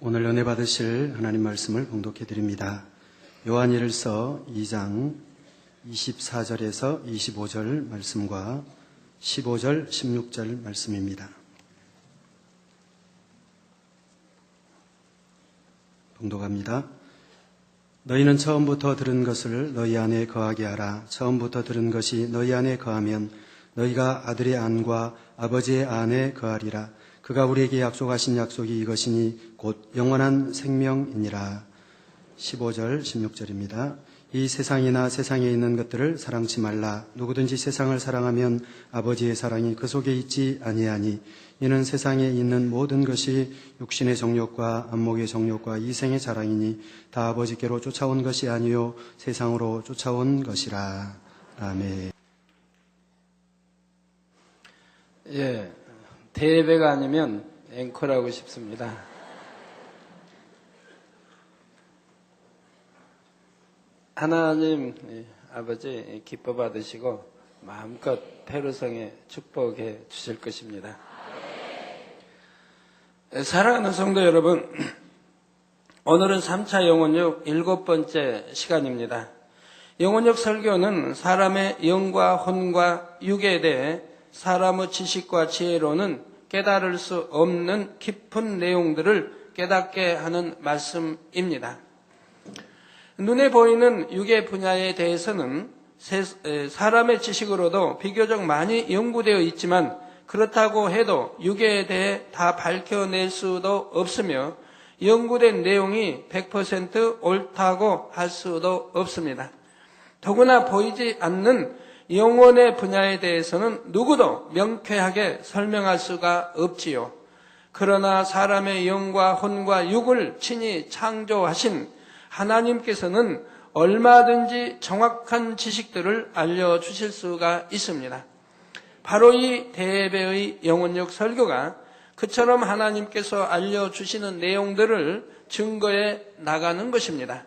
오늘 은혜 받으실 하나님 말씀을 봉독해 드립니다. 요한일서 2장 24절에서 25절 말씀과 15절, 16절 말씀입니다. 봉독합니다. 너희는 처음부터 들은 것을 너희 안에 거하게 하라. 처음부터 들은 것이 너희 안에 거하면 너희가 아들의 안과 아버지의 안에 거하리라. 그가 우리에게 약속하신 약속이 이것이니 곧 영원한 생명이니라. 15절, 16절입니다. 이 세상이나 세상에 있는 것들을 사랑치 말라. 누구든지 세상을 사랑하면 아버지의 사랑이 그 속에 있지 아니하니 이는 세상에 있는 모든 것이 육신의 정욕과 안목의 정욕과 이생의 자랑이니 다 아버지께로 쫓아온 것이 아니요 세상으로 쫓아온 것이라. 아멘. 대예배가 아니면 앵콜하고 싶습니다. 하나님 아버지 기뻐 받으시고 마음껏 페루성에 축복해 주실 것입니다. 사랑하는 성도 여러분, 오늘은 3차 영혼육 7번째 시간입니다. 영혼육 설교는 사람의 영과 혼과 육에 대해 사람의 지식과 지혜로는 깨달을 수 없는 깊은 내용들을 깨닫게 하는 말씀입니다. 눈에 보이는 육의 분야에 대해서는 사람의 지식으로도 비교적 많이 연구되어 있지만 그렇다고 해도 육에 대해 다 밝혀낼 수도 없으며 연구된 내용이 100% 옳다고 할 수도 없습니다. 더구나 보이지 않는 영혼의 분야에 대해서는 누구도 명쾌하게 설명할 수가 없지요. 그러나 사람의 영과 혼과 육을 친히 창조하신 하나님께서는 얼마든지 정확한 지식들을 알려주실 수가 있습니다. 바로 이 대예배의 영혼육 설교가 그처럼 하나님께서 알려주시는 내용들을 증거해 나가는 것입니다.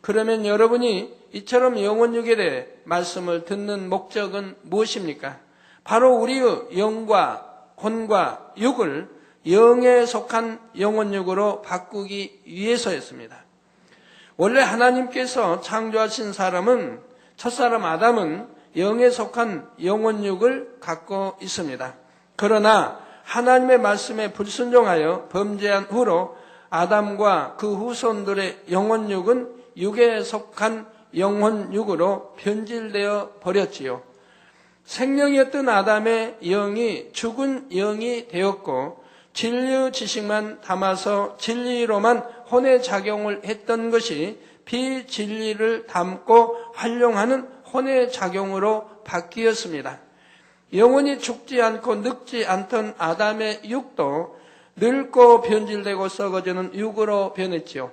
그러면 여러분이 이처럼 영혼육에 대해 말씀을 듣는 목적은 무엇입니까? 바로 우리의 영과 혼과 육을 영에 속한 영혼육으로 바꾸기 위해서였습니다. 원래 하나님께서 창조하신 사람은 첫사람 아담은 영에 속한 영혼육을 갖고 있습니다. 그러나 하나님의 말씀에 불순종하여 범죄한 후로 아담과 그 후손들의 영혼육은 육에 속한 영혼육으로 변질되어 버렸지요. 생명이었던 아담의 영이 죽은 영이 되었고 진리의 지식만 담아서 진리로만 혼의 작용을 했던 것이 비진리를 담고 활용하는 혼의 작용으로 바뀌었습니다. 영혼이 죽지 않고 늙지 않던 아담의 육도 늙고 변질되고 썩어지는 육으로 변했지요.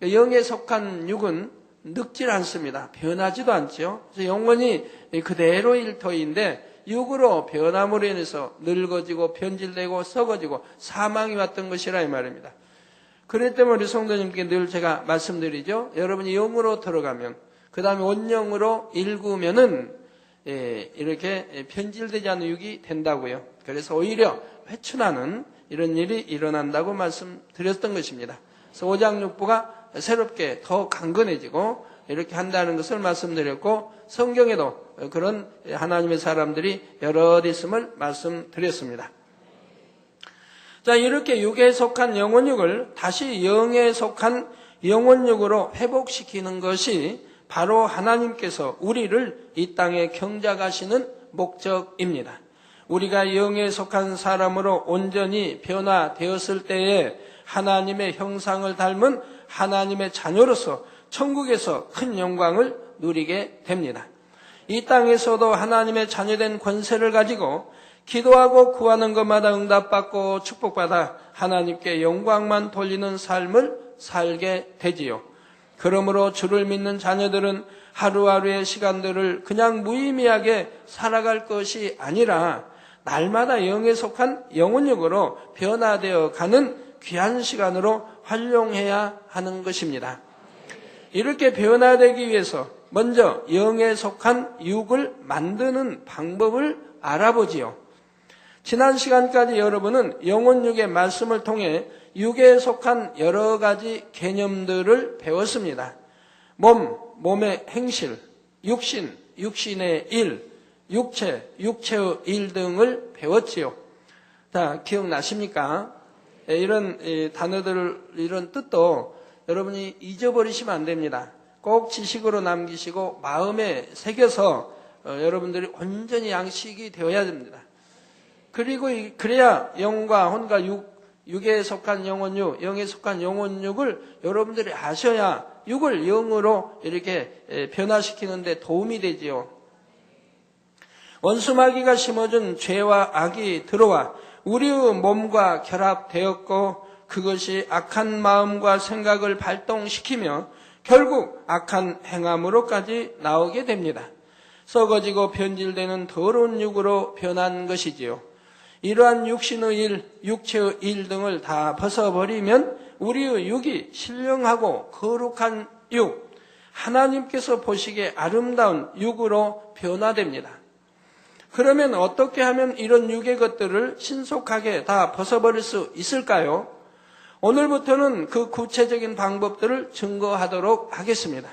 영에 속한 육은 늙질 않습니다. 변하지도 않죠. 그래서 영혼이 그대로일 터인데 육으로 변함으로 인해서 늙어지고 변질되고 썩어지고 사망이 왔던 것이라 이 말입니다. 그렇기 때문에 우리 성도님께 늘 제가 말씀드리죠. 여러분이 영으로 들어가면 그 다음에 원영으로 읽으면은 이렇게 변질되지 않은 육이 된다고요. 그래서 오히려 회춘하는 이런 일이 일어난다고 말씀드렸던 것입니다. 그래서 오장육부가 새롭게 더 강건해지고 이렇게 한다는 것을 말씀드렸고 성경에도 그런 하나님의 사람들이 여럿 있음을 말씀드렸습니다. 자, 이렇게 육에 속한 영혼육을 다시 영에 속한 영혼육으로 회복시키는 것이 바로 하나님께서 우리를 이 땅에 경작하시는 목적입니다. 우리가 영에 속한 사람으로 온전히 변화되었을 때에 하나님의 형상을 닮은 하나님의 자녀로서 천국에서 큰 영광을 누리게 됩니다. 이 땅에서도 하나님의 자녀된 권세를 가지고 기도하고 구하는 것마다 응답받고 축복받아 하나님께 영광만 돌리는 삶을 살게 되지요. 그러므로 주를 믿는 자녀들은 하루하루의 시간들을 그냥 무의미하게 살아갈 것이 아니라 날마다 영에 속한 영혼육으로 변화되어 가는 귀한 시간으로 활용해야 하는 것입니다. 이렇게 변화되기 위해서 먼저 영에 속한 육을 만드는 방법을 알아보지요. 지난 시간까지 여러분은 영혼육의 말씀을 통해 육에 속한 여러 가지 개념들을 배웠습니다. 몸의 행실, 육신, 육신의 일, 육체, 육체의 일 등을 배웠지요. 자, 기억나십니까? 이런 단어들, 이런 뜻도 여러분이 잊어버리시면 안 됩니다. 꼭 지식으로 남기시고 마음에 새겨서 여러분들이 온전히 양식이 되어야 됩니다. 그리고 그래야 영과 혼과 육에 속한 영혼육, 영에 속한 영혼육을 여러분들이 아셔야 육을 영으로 이렇게 변화시키는 데 도움이 되지요. 원수마귀가 심어준 죄와 악이 들어와 우리의 몸과 결합되었고 그것이 악한 마음과 생각을 발동시키며 결국 악한 행함으로까지 나오게 됩니다. 썩어지고 변질되는 더러운 육으로 변한 것이지요. 이러한 육신의 일, 육체의 일 등을 다 벗어버리면 우리의 육이 신령하고 거룩한 육, 하나님께서 보시기에 아름다운 육으로 변화됩니다. 그러면 어떻게 하면 이런 육의 것들을 신속하게 다 벗어버릴 수 있을까요? 오늘부터는 그 구체적인 방법들을 증거하도록 하겠습니다.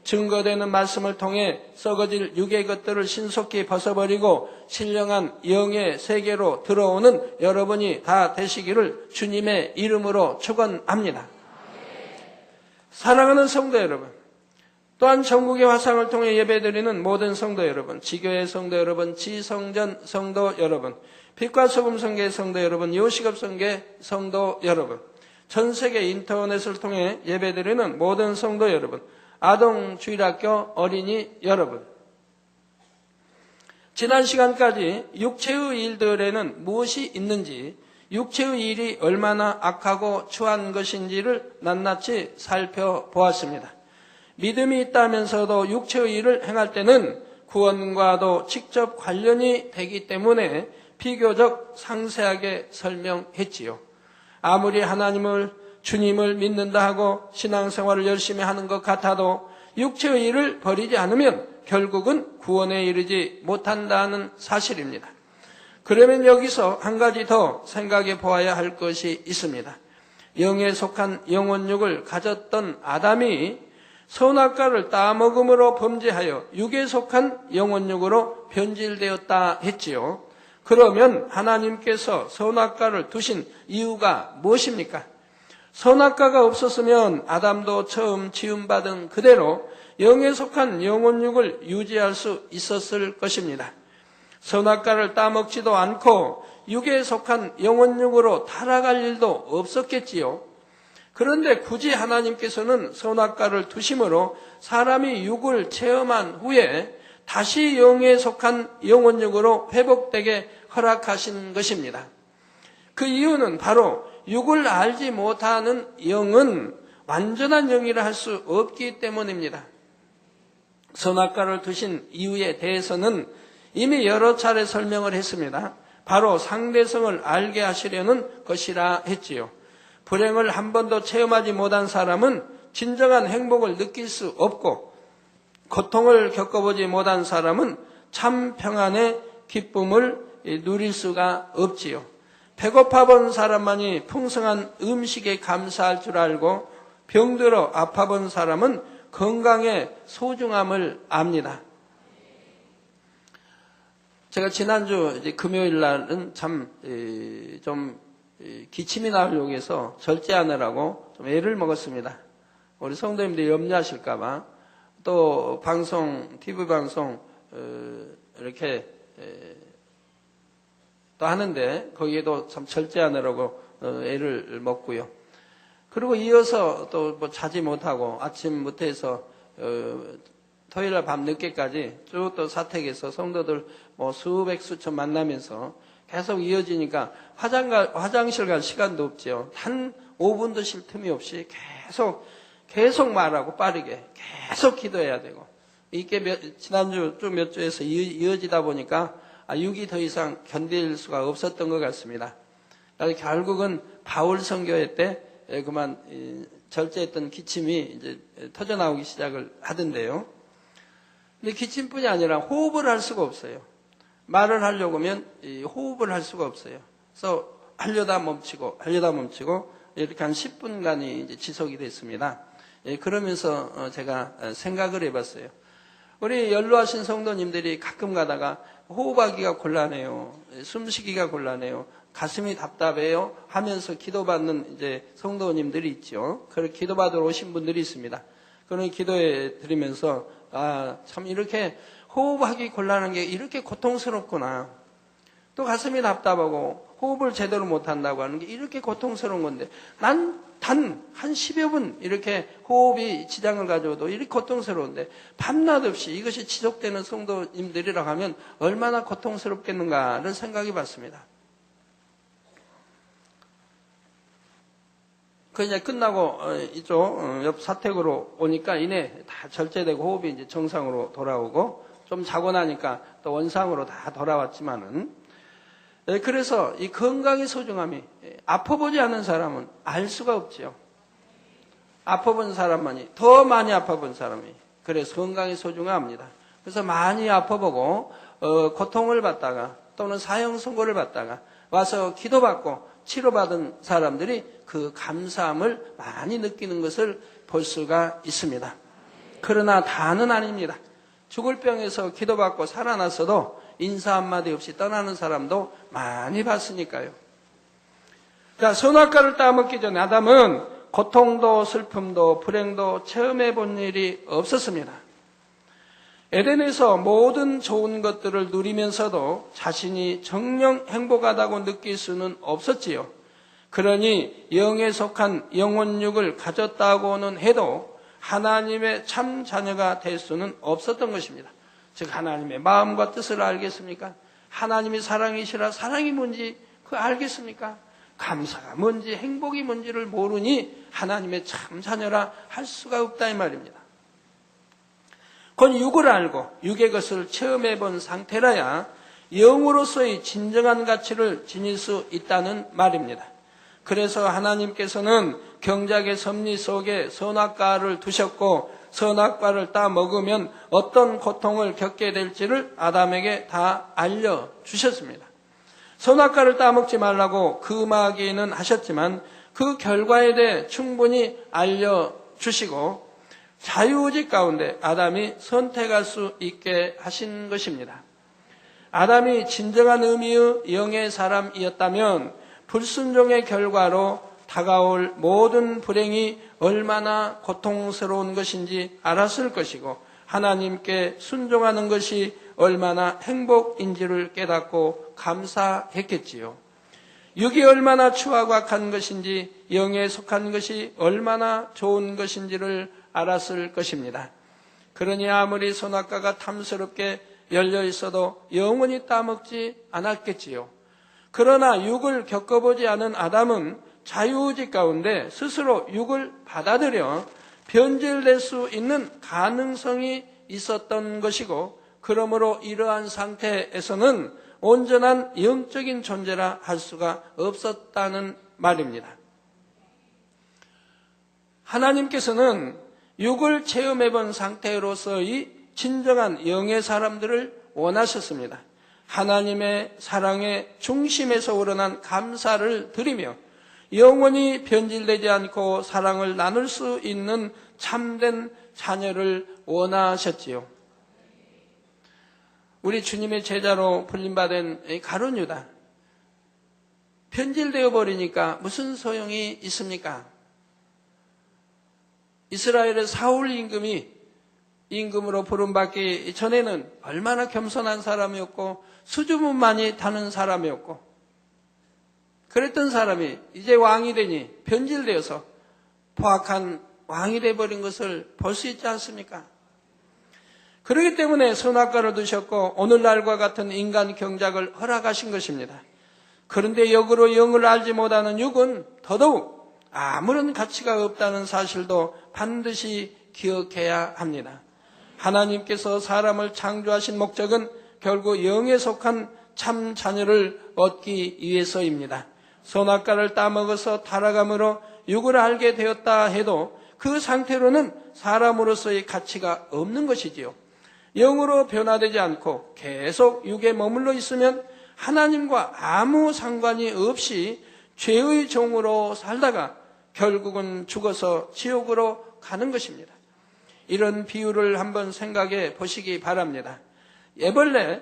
증거되는 말씀을 통해 썩어질 육의 것들을 신속히 벗어버리고 신령한 영의 세계로 들어오는 여러분이 다 되시기를 주님의 이름으로 축원합니다. 사랑하는 성도 여러분, 또한 전국의 화상을 통해 예배드리는 모든 성도 여러분, 지교회 성도 여러분, 지성전 성도 여러분, 빛과 소금 성계 성도 여러분, 요식업 성계 성도 여러분, 전 세계 인터넷을 통해 예배드리는 모든 성도 여러분, 아동주일학교 어린이 여러분, 지난 시간까지 육체의 일들에는 무엇이 있는지, 육체의 일이 얼마나 악하고 추한 것인지를 낱낱이 살펴보았습니다. 믿음이 있다면서도 육체의 일을 행할 때는 구원과도 직접 관련이 되기 때문에 비교적 상세하게 설명했지요. 아무리 주님을 믿는다 하고 신앙생활을 열심히 하는 것 같아도 육체의 일을 버리지 않으면 결국은 구원에 이르지 못한다는 사실입니다. 그러면 여기서 한 가지 더 생각해 보아야 할 것이 있습니다. 영에 속한 영혼육을 가졌던 아담이 선악과를 따먹음으로 범죄하여 육에 속한 영혼육으로 변질되었다 했지요. 그러면 하나님께서 선악과를 두신 이유가 무엇입니까? 선악과가 없었으면 아담도 처음 지음받은 그대로 영에 속한 영혼육을 유지할 수 있었을 것입니다. 선악과를 따먹지도 않고 육에 속한 영혼육으로 타락할 일도 없었겠지요. 그런데 굳이 하나님께서는 선악과를 두심으로 사람이 육을 체험한 후에 다시 영에 속한 영혼육으로 회복되게 허락하신 것입니다. 그 이유는 바로 육을 알지 못하는 영은 완전한 영이라 할 수 없기 때문입니다. 선악과를 두신 이유에 대해서는 이미 여러 차례 설명을 했습니다. 바로 상대성을 알게 하시려는 것이라 했지요. 불행을 한 번도 체험하지 못한 사람은 진정한 행복을 느낄 수 없고, 고통을 겪어보지 못한 사람은 참 평안의 기쁨을 누릴 수가 없지요. 배고파 본 사람만이 풍성한 음식에 감사할 줄 알고, 병들어 아파 본 사람은 건강의 소중함을 압니다. 제가 지난주 금요일 날은 참 좀 기침이 나오려고 해서 절제하느라고 좀 애를 먹었습니다. 우리 성도님들이 염려하실까봐. 또 TV 방송 이렇게 또 하는데 거기에도 참 절제하느라고 애를 먹고요. 그리고 이어서 또 뭐 자지 못하고 아침부터 해서 토요일날 밤 늦게까지 쭉 또 사택에서 성도들 뭐 수백 수천 만나면서 계속 이어지니까 화장실 갈 시간도 없죠. 한 5분도 쉴 틈이 없이 계속 말하고 빠르게 계속 기도해야 되고, 이게 지난주 쭉 몇 주에서 이어지다 보니까 육이 더 이상 견딜 수가 없었던 것 같습니다. 그래서 결국은 바울 선교회 때 그만 절제했던 기침이 이제 터져 나오기 시작을 하던데요. 근데 기침뿐이 아니라 호흡을 할 수가 없어요. 말을 하려고 하면 호흡을 할 수가 없어요. 그래서 하려다 멈추고 이렇게 한 10분간이 이제 지속이 됐습니다. 그러면서 제가 생각을 해봤어요. 우리 연로하신 성도님들이 가끔 가다가 호흡하기가 곤란해요. 숨쉬기가 곤란해요. 가슴이 답답해요. 하면서 기도받는 이제 성도님들이 있죠. 그렇게 기도받으러 오신 분들이 있습니다. 그런 기도해 드리면서 참 이렇게 호흡하기 곤란한 게 이렇게 고통스럽구나. 또 가슴이 답답하고 호흡을 제대로 못한다고 하는 게 이렇게 고통스러운 건데 난 단 한 10여 분 이렇게 호흡이 지장을 가져도 이렇게 고통스러운데 밤낮 없이 이것이 지속되는 성도님들이라고 하면 얼마나 고통스럽겠는가를 생각해 봤습니다. 그 이제 끝나고 이쪽 옆 사택으로 오니까 이내 다 절제되고 호흡이 이제 정상으로 돌아오고 좀 자고 나니까 또 원상으로 다 돌아왔지만은 그래서 이 건강의 소중함이 아파보지 않은 사람은 알 수가 없지요. 아파본 사람만이 더 많이 아파본 사람이 그래서 건강이 소중합니다. 그래서 많이 아파보고 고통을 받다가 또는 사형 선고를 받다가 와서 기도받고 치료받은 사람들이 그 감사함을 많이 느끼는 것을 볼 수가 있습니다. 그러나 다는 아닙니다. 죽을 병에서 기도받고 살아났어도 인사 한마디 없이 떠나는 사람도 많이 봤으니까요. 자, 선악과를 따먹기 전에 아담은 고통도 슬픔도 불행도 체험해 본 일이 없었습니다. 에덴에서 모든 좋은 것들을 누리면서도 자신이 정녕 행복하다고 느낄 수는 없었지요. 그러니 영에 속한 영혼육을 가졌다고는 해도 하나님의 참 자녀가 될 수는 없었던 것입니다. 즉 하나님의 마음과 뜻을 알겠습니까? 하나님이 사랑이시라 사랑이 뭔지 그거 알겠습니까? 감사가 뭔지 행복이 뭔지를 모르니 하나님의 참 자녀라 할 수가 없다 이 말입니다. 곧 육을 알고 육의 것을 체험해 본 상태라야 영으로서의 진정한 가치를 지닐 수 있다는 말입니다. 그래서 하나님께서는 경작의 섭리 속에 선악과를 두셨고 선악과를 따 먹으면 어떤 고통을 겪게 될지를 아담에게 다 알려주셨습니다. 선악과를 따 먹지 말라고 금하기는 하셨지만 그 결과에 대해 충분히 알려주시고 자유의지 가운데 아담이 선택할 수 있게 하신 것입니다. 아담이 진정한 의미의 영의 사람이었다면 불순종의 결과로 다가올 모든 불행이 얼마나 고통스러운 것인지 알았을 것이고 하나님께 순종하는 것이 얼마나 행복인지를 깨닫고 감사했겠지요. 육이 얼마나 추하고 악한 것인지 영에 속한 것이 얼마나 좋은 것인지를 알았을 것입니다. 그러니 아무리 선악과가 탐스럽게 열려 있어도 영원히 따먹지 않았겠지요. 그러나 육을 겪어보지 않은 아담은 자유의지 가운데 스스로 육을 받아들여 변질될 수 있는 가능성이 있었던 것이고 그러므로 이러한 상태에서는 온전한 영적인 존재라 할 수가 없었다는 말입니다. 하나님께서는 육을 체험해본 상태로서의 진정한 영의 사람들을 원하셨습니다. 하나님의 사랑의 중심에서 우러난 감사를 드리며 영원히 변질되지 않고 사랑을 나눌 수 있는 참된 자녀를 원하셨지요. 우리 주님의 제자로 불림받은 가룟 유다. 변질되어 버리니까 무슨 소용이 있습니까? 이스라엘의 사울 임금으로 부름받기 전에는 얼마나 겸손한 사람이었고 수줍음만이 타는 사람이었고 그랬던 사람이 이제 왕이 되니 변질되어서 포악한 왕이 되어버린 것을 볼 수 있지 않습니까? 그렇기 때문에 선악과를 두셨고 오늘날과 같은 인간 경작을 허락하신 것입니다. 그런데 역으로 영을 알지 못하는 육은 더더욱 아무런 가치가 없다는 사실도 반드시 기억해야 합니다. 하나님께서 사람을 창조하신 목적은 결국 영에 속한 참 자녀를 얻기 위해서입니다. 선악과를 따먹어서 타락함으로 육을 알게 되었다 해도 그 상태로는 사람으로서의 가치가 없는 것이지요. 영으로 변화되지 않고 계속 육에 머물러 있으면 하나님과 아무 상관이 없이 죄의 종으로 살다가 결국은 죽어서 지옥으로 가는 것입니다. 이런 비유를 한번 생각해 보시기 바랍니다. 애벌레,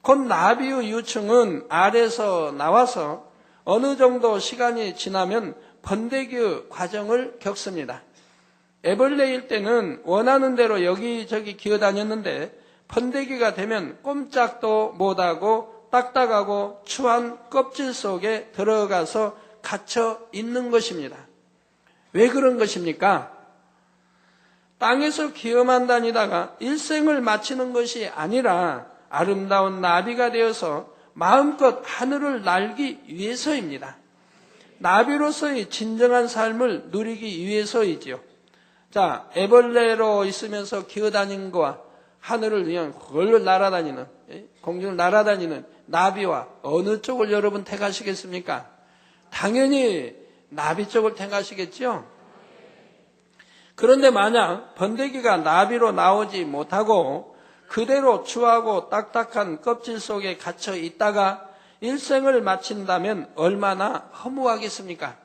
곧 나비의 유충은 알에서 나와서 어느 정도 시간이 지나면 번데기의 과정을 겪습니다. 애벌레일 때는 원하는 대로 여기저기 기어다녔는데 번데기가 되면 꼼짝도 못하고 딱딱하고 추한 껍질 속에 들어가서 갇혀 있는 것입니다. 왜 그런 것입니까? 땅에서 기어만 다니다가 일생을 마치는 것이 아니라 아름다운 나비가 되어서 마음껏 하늘을 날기 위해서입니다. 나비로서의 진정한 삶을 누리기 위해서이지요. 자, 애벌레로 있으면서 기어다니는 거와 하늘을 그냥 헐 날아다니는, 공중을 날아다니는 나비와 어느 쪽을 여러분 택하시겠습니까? 당연히 나비 쪽을 택하시겠죠? 그런데 만약 번데기가 나비로 나오지 못하고 그대로 추하고 딱딱한 껍질 속에 갇혀 있다가 일생을 마친다면 얼마나 허무하겠습니까?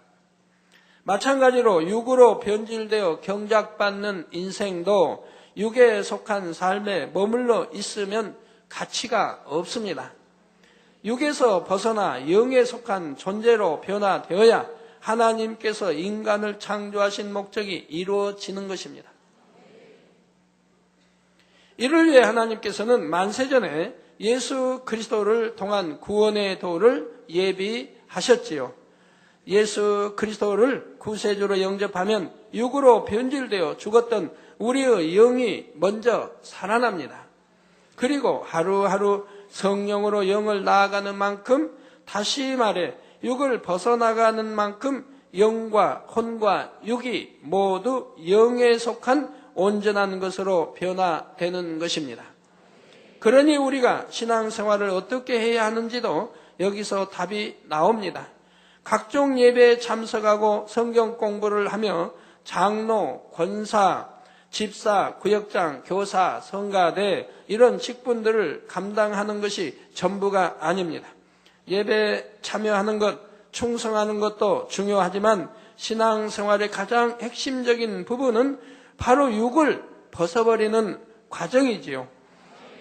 마찬가지로 육으로 변질되어 경작받는 인생도 육에 속한 삶에 머물러 있으면 가치가 없습니다. 육에서 벗어나 영에 속한 존재로 변화되어야 하나님께서 인간을 창조하신 목적이 이루어지는 것입니다. 이를 위해 하나님께서는 만세전에 예수 그리스도를 통한 구원의 도를 예비하셨지요. 예수 그리스도를 구세주로 영접하면 육으로 변질되어 죽었던 우리의 영이 먼저 살아납니다. 그리고 하루하루 성령으로 영을 나아가는 만큼, 다시 말해 육을 벗어나가는 만큼 영과 혼과 육이 모두 영에 속한 온전한 것으로 변화되는 것입니다. 그러니 우리가 신앙생활을 어떻게 해야 하는지도 여기서 답이 나옵니다. 각종 예배에 참석하고 성경 공부를 하며 장로, 권사, 집사, 구역장, 교사, 성가대 이런 직분들을 감당하는 것이 전부가 아닙니다. 예배에 참여하는 것, 충성하는 것도 중요하지만 신앙생활의 가장 핵심적인 부분은 바로 육을 벗어버리는 과정이지요.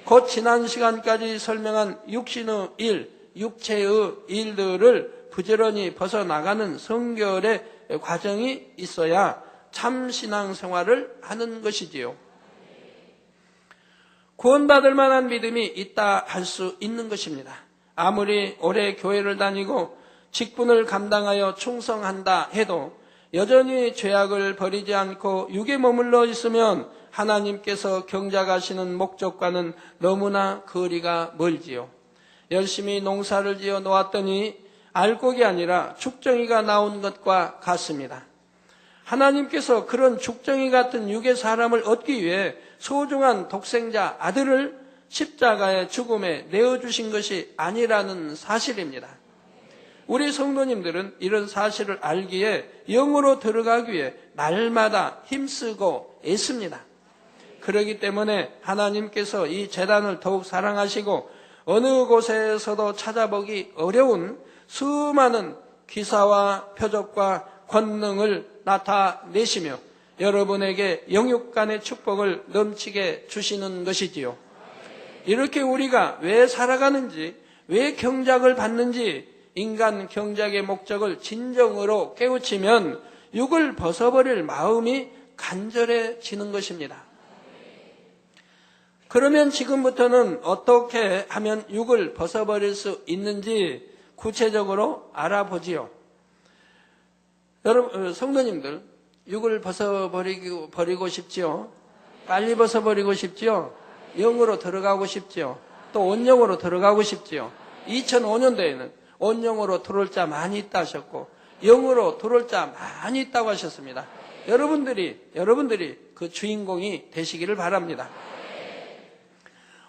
곧 지난 시간까지 설명한 육신의 일, 육체의 일들을 부지런히 벗어나가는 성결의 과정이 있어야 참 신앙생활을 하는 것이지요. 구원받을 만한 믿음이 있다 할 수 있는 것입니다. 아무리 오래 교회를 다니고 직분을 감당하여 충성한다 해도 여전히 죄악을 버리지 않고 육에 머물러 있으면 하나님께서 경작하시는 목적과는 너무나 거리가 멀지요. 열심히 농사를 지어 놓았더니 알곡이 아니라 죽정이가 나온 것과 같습니다. 하나님께서 그런 죽정이 같은 육의 사람을 얻기 위해 소중한 독생자 아들을 십자가의 죽음에 내어주신 것이 아니라는 사실입니다. 우리 성도님들은 이런 사실을 알기에 영으로 들어가기 위해 날마다 힘쓰고 애씁니다. 그렇기 때문에 하나님께서 이 제단을 더욱 사랑하시고 어느 곳에서도 찾아보기 어려운 수많은 기사와 표적과 권능을 나타내시며 여러분에게 영육간의 축복을 넘치게 주시는 것이지요. 이렇게 우리가 왜 살아가는지, 왜 경작을 받는지 인간 경작의 목적을 진정으로 깨우치면 육을 벗어버릴 마음이 간절해지는 것입니다. 그러면 지금부터는 어떻게 하면 육을 벗어버릴 수 있는지 구체적으로 알아보지요. 여러분, 성도님들, 육을 벗어버리고 싶지요? 빨리 벗어버리고 싶지요? 영으로 들어가고 싶지요? 또 온영으로 들어가고 싶지요? 2005년도에는 온영으로 들어올 자 많이 있다 하셨고 영으로 들어올 자 많이 있다고 하셨습니다. 여러분들이 그 주인공이 되시기를 바랍니다.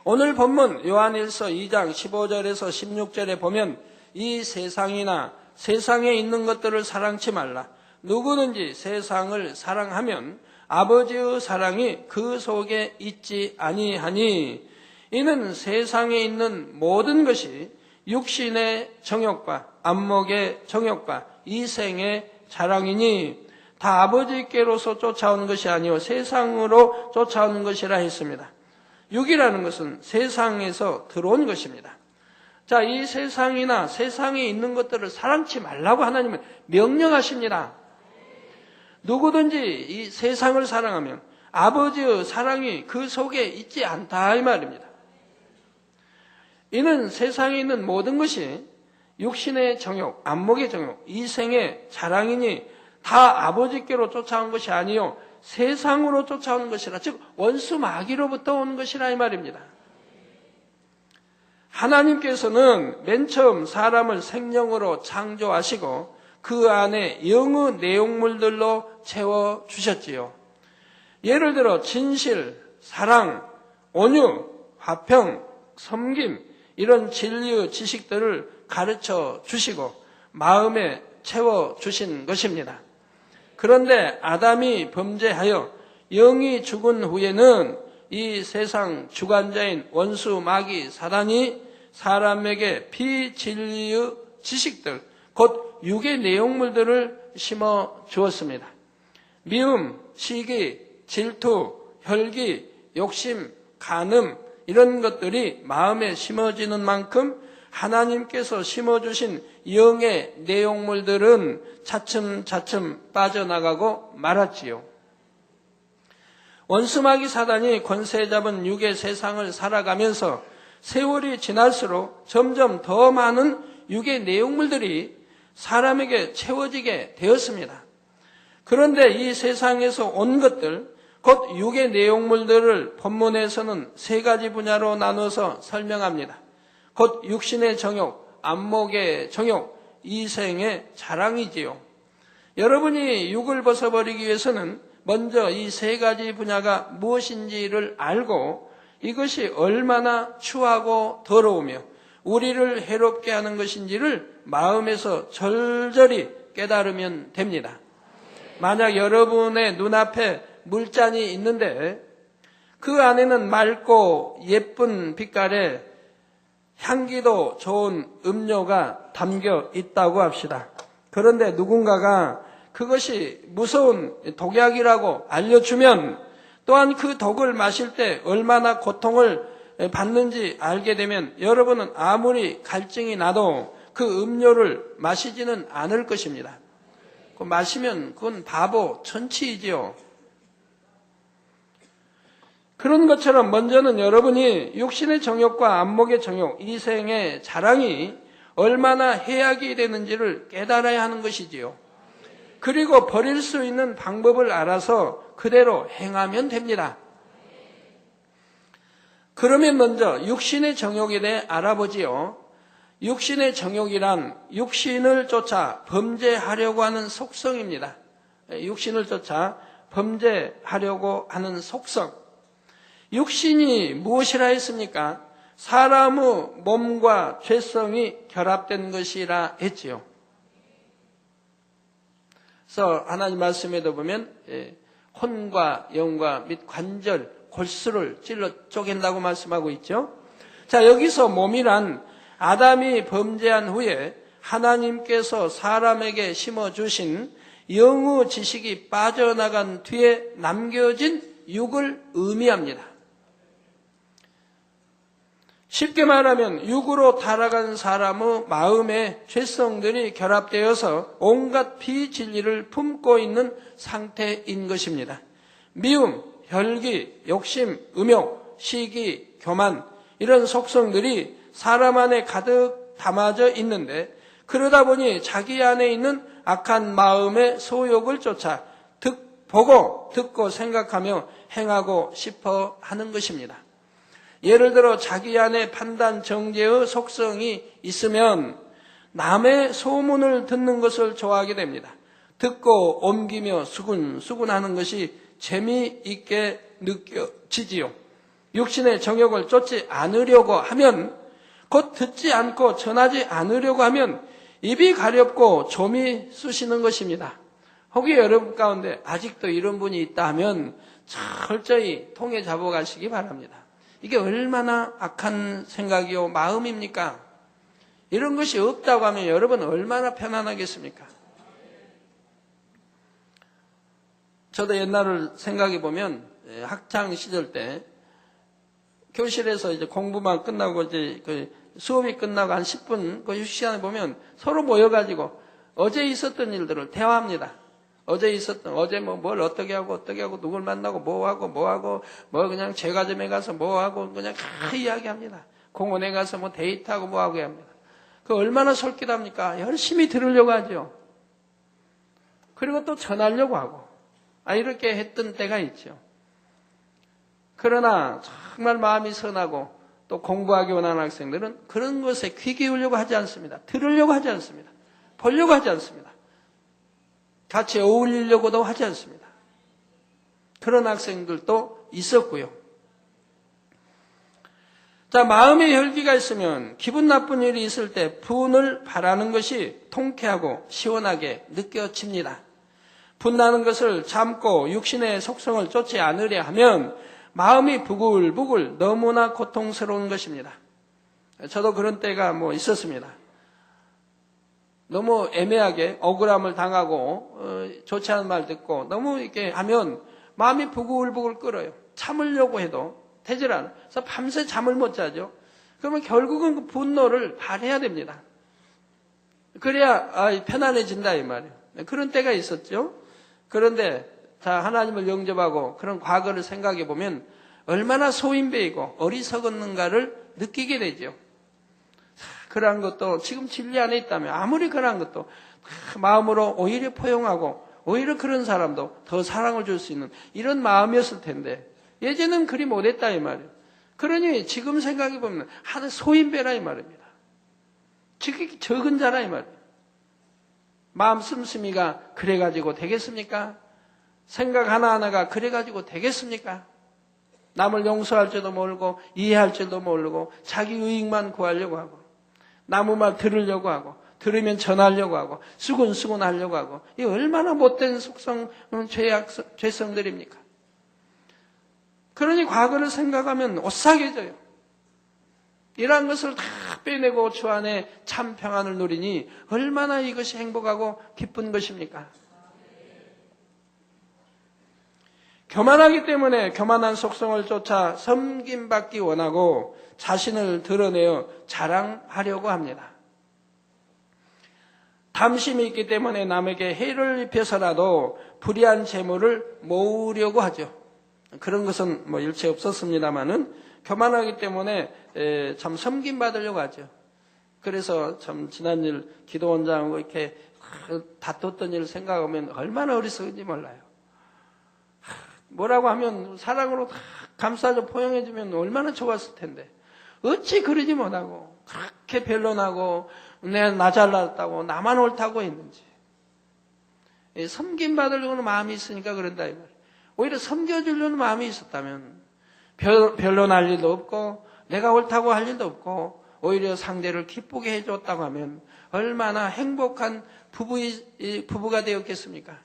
오늘 본문 요한일서 2장 15절에서 16절에 보면 이 세상이나 세상에 있는 것들을 사랑치 말라. 누구든지 세상을 사랑하면 아버지의 사랑이 그 속에 있지 아니하니 이는 세상에 있는 모든 것이 육신의 정욕과 안목의 정욕과 이생의 자랑이니 다 아버지께로서 쫓아오는 것이 아니요 세상으로 쫓아오는 것이라 했습니다. 육이라는 것은 세상에서 들어온 것입니다. 자, 이 세상이나 세상에 있는 것들을 사랑치 말라고 하나님은 명령하십니다. 누구든지 이 세상을 사랑하면 아버지의 사랑이 그 속에 있지 않다 이 말입니다. 이는 세상에 있는 모든 것이 육신의 정욕, 안목의 정욕, 이생의 자랑이니 다 아버지께로 쫓아온 것이 아니요 세상으로 쫓아오는 것이라, 즉 원수 마귀로부터 온 것이라 이 말입니다. 하나님께서는 맨 처음 사람을 생명으로 창조하시고 그 안에 영의 내용물들로 채워주셨지요. 예를 들어 진실, 사랑, 온유, 화평, 섬김 이런 진리의 지식들을 가르쳐 주시고 마음에 채워주신 것입니다. 그런데 아담이 범죄하여 영이 죽은 후에는 이 세상 주관자인 원수 마귀 사단이 사람에게 비진리의 지식들, 곧 육의 내용물들을 심어 주었습니다. 미움, 시기, 질투, 혈기, 욕심, 간음 이런 것들이 마음에 심어지는 만큼 하나님께서 심어주신 영의 내용물들은 차츰차츰 빠져나가고 말았지요. 원수마귀 사단이 권세 잡은 육의 세상을 살아가면서 세월이 지날수록 점점 더 많은 육의 내용물들이 사람에게 채워지게 되었습니다. 그런데 이 세상에서 온 것들, 곧 육의 내용물들을 본문에서는 세 가지 분야로 나눠서 설명합니다. 곧 육신의 정욕, 안목의 정욕, 이생의 자랑이지요. 여러분이 육을 벗어버리기 위해서는 먼저 이 세 가지 분야가 무엇인지를 알고 이것이 얼마나 추하고 더러우며 우리를 해롭게 하는 것인지를 마음에서 절절히 깨달으면 됩니다. 만약 여러분의 눈앞에 물잔이 있는데 그 안에는 맑고 예쁜 빛깔의 향기도 좋은 음료가 담겨 있다고 합시다. 그런데 누군가가 그것이 무서운 독약이라고 알려주면 또한 그 독을 마실 때 얼마나 고통을 받는지 알게 되면 여러분은 아무리 갈증이 나도 그 음료를 마시지는 않을 것입니다. 마시면 그건 바보, 천치이지요. 그런 것처럼 먼저는 여러분이 육신의 정욕과 안목의 정욕, 이생의 자랑이 얼마나 해악이 되는지를 깨달아야 하는 것이지요. 그리고 버릴 수 있는 방법을 알아서 그대로 행하면 됩니다. 그러면 먼저 육신의 정욕에 대해 알아보지요. 육신의 정욕이란 육신을 쫓아 범죄하려고 하는 속성입니다. 육신을 쫓아 범죄하려고 하는 속성. 육신이 무엇이라 했습니까? 사람의 몸과 죄성이 결합된 것이라 했지요. 그래서 하나님 말씀에도 보면 혼과 영과 및 관절, 골수를 찔러 쪼갠다고 말씀하고 있죠. 자, 여기서 몸이란 아담이 범죄한 후에 하나님께서 사람에게 심어주신 영의 지식이 빠져나간 뒤에 남겨진 육을 의미합니다. 쉽게 말하면 육으로 타락한 사람의 마음에 죄성들이 결합되어서 온갖 비진리를 품고 있는 상태인 것입니다. 미움, 혈기, 욕심, 음욕, 시기, 교만 이런 속성들이 사람 안에 가득 담아져 있는데 그러다 보니 자기 안에 있는 악한 마음의 소욕을 쫓아 보고 듣고 생각하며 행하고 싶어 하는 것입니다. 예를 들어 자기 안에 판단 정죄의 속성이 있으면 남의 소문을 듣는 것을 좋아하게 됩니다. 듣고 옮기며 수군하는 것이 재미있게 느껴지지요. 육신의 정욕을 쫓지 않으려고 하면, 곧 듣지 않고 전하지 않으려고 하면 입이 가렵고 좀이 쑤시는 것입니다. 혹시 여러분 가운데 아직도 이런 분이 있다 하면 철저히 통해 잡아가시기 바랍니다. 이게 얼마나 악한 생각이요 마음입니까? 이런 것이 없다고 하면 여러분 얼마나 편안하겠습니까? 저도 옛날을 생각해 보면 학창 시절 때 교실에서 이제 공부만 끝나고 이제 그 수업이 끝나고 한 10분 그 휴식 시간에 보면 서로 모여가지고 어제 있었던 일들을 대화합니다. 어제 뭘 어떻게 하고 누굴 만나고 뭐 하고 그냥 제과점에 가서 뭐 하고 그냥 다 이야기합니다. 공원에 가서 뭐 데이트하고 뭐 하고 합니다. 그 얼마나 솔깃합니까? 열심히 들으려고 하죠. 그리고 또 전하려고 하고. 이렇게 했던 때가 있죠. 그러나 정말 마음이 선하고 또 공부하기 원하는 학생들은 그런 것에 귀 기울려고 하지 않습니다. 들으려고 하지 않습니다. 보려고 하지 않습니다. 같이 어울리려고도 하지 않습니다. 그런 학생들도 있었고요. 자, 마음의 혈기가 있으면 기분 나쁜 일이 있을 때 분을 바라는 것이 통쾌하고 시원하게 느껴집니다. 분나는 것을 참고 육신의 속성을 쫓지 않으려 하면 마음이 부글부글 너무나 고통스러운 것입니다. 저도 그런 때가 있었습니다. 너무 애매하게 억울함을 당하고 좋지 않은 말 듣고 너무 이렇게 하면 마음이 부글부글 끓어요. 참으려고 해도 되질 않아요. 그래서 밤새 잠을 못 자죠. 그러면 결국은 그 분노를 발해야 됩니다. 그래야 편안해진다 이 말이에요. 그런 때가 있었죠. 그런데 하나님을 영접하고 그런 과거를 생각해 보면 얼마나 소인배이고 어리석었는가를 느끼게 되죠. 그러한 것도 지금 진리 안에 있다면 아무리 그러한 것도 마음으로 오히려 포용하고 오히려 그런 사람도 더 사랑을 줄 수 있는 이런 마음이었을 텐데 예전엔 그리 못했다 이 말이에요. 그러니 지금 생각해 보면 하나 소인배라 이 말입니다. 지극히 적은 자라 이 말이에요. 마음 씀씀이가 그래가지고 되겠습니까? 생각 하나하나가 그래가지고 되겠습니까? 남을 용서할 줄도 모르고 이해할 줄도 모르고 자기 이익만 구하려고 하고 남의 말 들으려고 하고 들으면 전하려고 하고 수군수군 하려고 하고 이 얼마나 못된 속성 죄성들입니까? 그러니 과거를 생각하면 오싹해져요. 이러한 것을 다 빼내고 주 안에 참 평안을 누리니 얼마나 이것이 행복하고 기쁜 것입니까? 교만하기 때문에 교만한 속성을 쫓아 섬김받기 원하고 자신을 드러내어 자랑하려고 합니다. 탐심이 있기 때문에 남에게 해를 입혀서라도 불의한 재물을 모으려고 하죠. 그런 것은 일체 없었습니다마는 교만하기 때문에 참 섬김받으려고 하죠. 그래서 참 지난일 기도원장하고 이렇게 다퉜던 일을 생각하면 얼마나 어리석은지 몰라요. 뭐라고 하면 사랑으로 다 감싸줘 포용해주면 얼마나 좋았을 텐데 어찌 그러지 못하고 그렇게 변론하고 나 잘났다고 나만 옳다고 했는지. 섬김받으려는 마음이 있으니까 그런다 이 말이에요. 오히려 섬겨주려는 마음이 있었다면 변론할 일도 없고 내가 옳다고 할 일도 없고 오히려 상대를 기쁘게 해줬다고 하면 얼마나 행복한 부부가 되었겠습니까?